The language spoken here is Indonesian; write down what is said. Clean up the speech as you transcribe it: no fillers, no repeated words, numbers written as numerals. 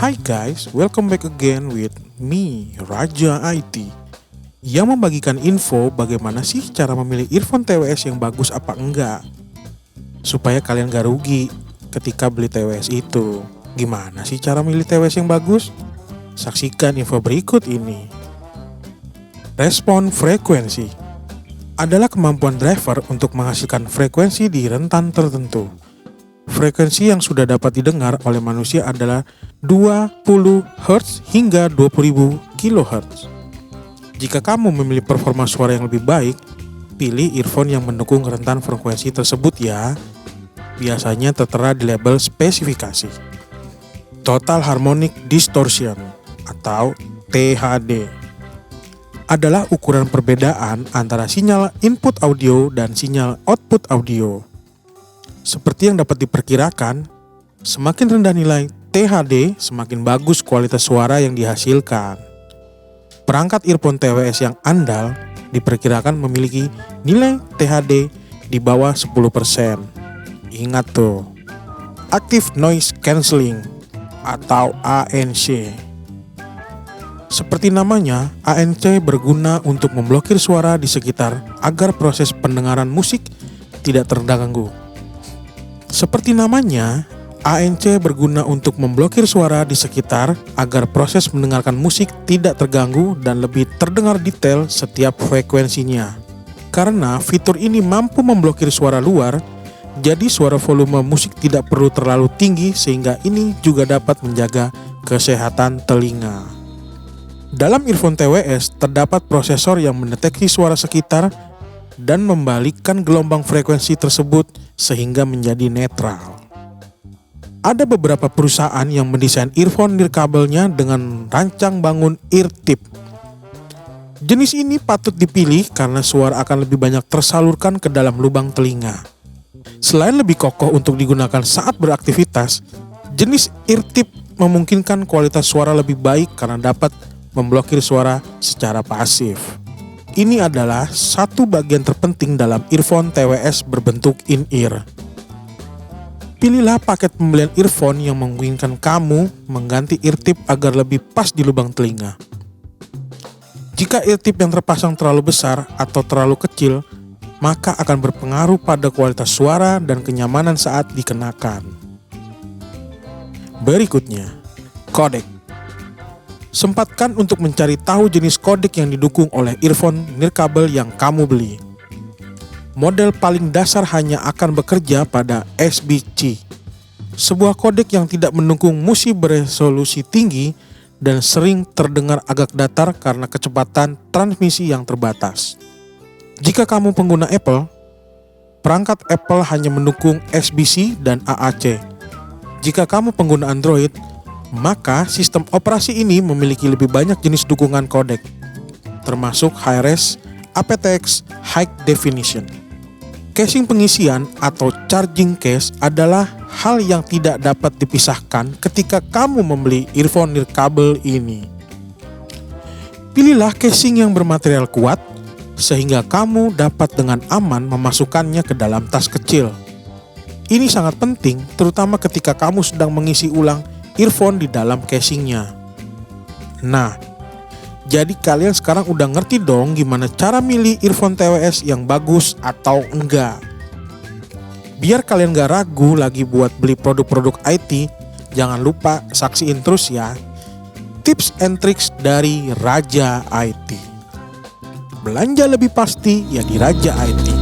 Hi guys, welcome back again with me, Raja IT, yang membagikan info bagaimana sih cara memilih earphone TWS yang bagus apa enggak, supaya kalian gak rugi ketika beli TWS itu. Gimana sih cara milih TWS yang bagus? Saksikan info berikut ini. Respon frekuensi adalah kemampuan driver untuk menghasilkan frekuensi di rentan tertentu. Frekuensi yang sudah dapat didengar oleh manusia adalah 20 Hz hingga 20.000 kHz. Jika kamu memilih performa suara yang lebih baik, pilih earphone yang mendukung rentan frekuensi tersebut ya. Biasanya tertera di label spesifikasi. Total Harmonic Distortion atau THD adalah ukuran perbedaan antara sinyal input audio dan sinyal output audio. Seperti yang dapat diperkirakan, semakin rendah nilai THD, semakin bagus kualitas suara yang dihasilkan. Perangkat earphone TWS yang andal diperkirakan memiliki nilai THD di bawah 10%. Ingat tuh, Active Noise Cancelling atau ANC. Seperti namanya, ANC berguna untuk memblokir suara di sekitar agar proses pendengaran musik tidak terganggu. Seperti namanya, ANC berguna untuk memblokir suara di sekitar agar proses mendengarkan musik tidak terganggu dan lebih terdengar detail setiap frekuensinya. Karena fitur ini mampu memblokir suara luar, jadi suara volume musik tidak perlu terlalu tinggi sehingga ini juga dapat menjaga kesehatan telinga. Dalam earphone TWS terdapat prosesor yang mendeteksi suara sekitar dan membalikkan gelombang frekuensi tersebut sehingga menjadi netral. Ada beberapa perusahaan yang mendesain earphone nirkabelnya dengan rancang bangun ear tip. Jenis ini patut dipilih karena suara akan lebih banyak tersalurkan ke dalam lubang telinga. Selain lebih kokoh untuk digunakan saat beraktivitas, jenis ear tip memungkinkan kualitas suara lebih baik karena dapat memblokir suara secara pasif. Ini adalah satu bagian terpenting dalam earphone TWS berbentuk in-ear. Pilihlah paket pembelian earphone yang memungkinkan kamu mengganti ear tip agar lebih pas di lubang telinga. Jika ear tip yang terpasang terlalu besar atau terlalu kecil, maka akan berpengaruh pada kualitas suara dan kenyamanan saat dikenakan. Berikutnya, kodek. Sempatkan untuk mencari tahu jenis kodek yang didukung oleh earphone nirkabel yang kamu beli. Model paling dasar hanya akan bekerja pada SBC, sebuah kodek yang tidak mendukung musik beresolusi tinggi dan sering terdengar agak datar karena kecepatan transmisi yang terbatas. Jika kamu pengguna Apple, perangkat Apple hanya mendukung SBC dan AAC. Jika kamu pengguna Android, maka sistem operasi ini memiliki lebih banyak jenis dukungan kodek, termasuk Hi-Res, aptX, High Definition. Casing pengisian atau charging case adalah hal yang tidak dapat dipisahkan ketika kamu membeli earphone nirkabel ini. Pilihlah casing yang bermaterial kuat, sehingga kamu dapat dengan aman memasukkannya ke dalam tas kecil. Ini sangat penting, terutama ketika kamu sedang mengisi ulang earphone di dalam casingnya. Nah, jadi kalian sekarang udah ngerti dong gimana cara milih earphone TWS yang bagus atau enggak. Biar kalian gak ragu lagi buat beli produk-produk IT, jangan lupa saksiin terus ya tips and tricks dari Raja IT. Belanja lebih pasti ya di Raja IT.